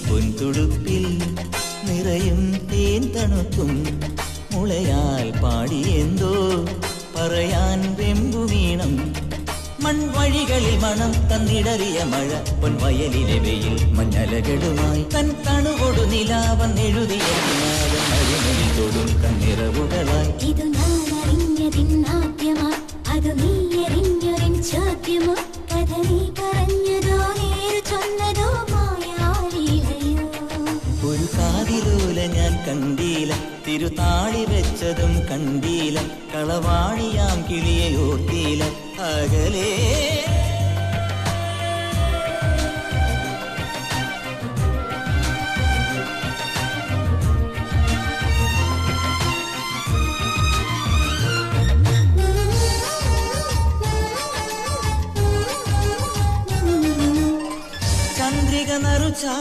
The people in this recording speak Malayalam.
പൊൻതുടുപ്പിൽ നിറയും തേൻ തണുപ്പും മുളയാൽ പാടിയെന്തോ പറയാൻ വെമ്പു വീണം മൺവഴികളിൽ മണം തന്നിടറിയ മഴ പൊൻവയലിലെ വെയിൽ മഞ്ഞലകളുമായി തൻ തണുകൊടു നിലാവൻ എഴുതിയ അഴിമൊഴി തൊടും കണ്ണിറവുകളായി ഇത് ഞാനറിഞ്ഞതിന്നാദ്യമാ അത് നീ എറിഞ്ഞൊരൻ ചോദ്യമോ കഥ നീ പറഞ്ഞതോ നേര് ചൊന്നതോ മായാലീലയോ ഒരു കാതിലോല ഞാൻ കണ്ടീല തിരുതാളി വെച്ചതും കണ്ടീല കളവാണിയാം കിളിയെ ഓർത്തീല അകലേ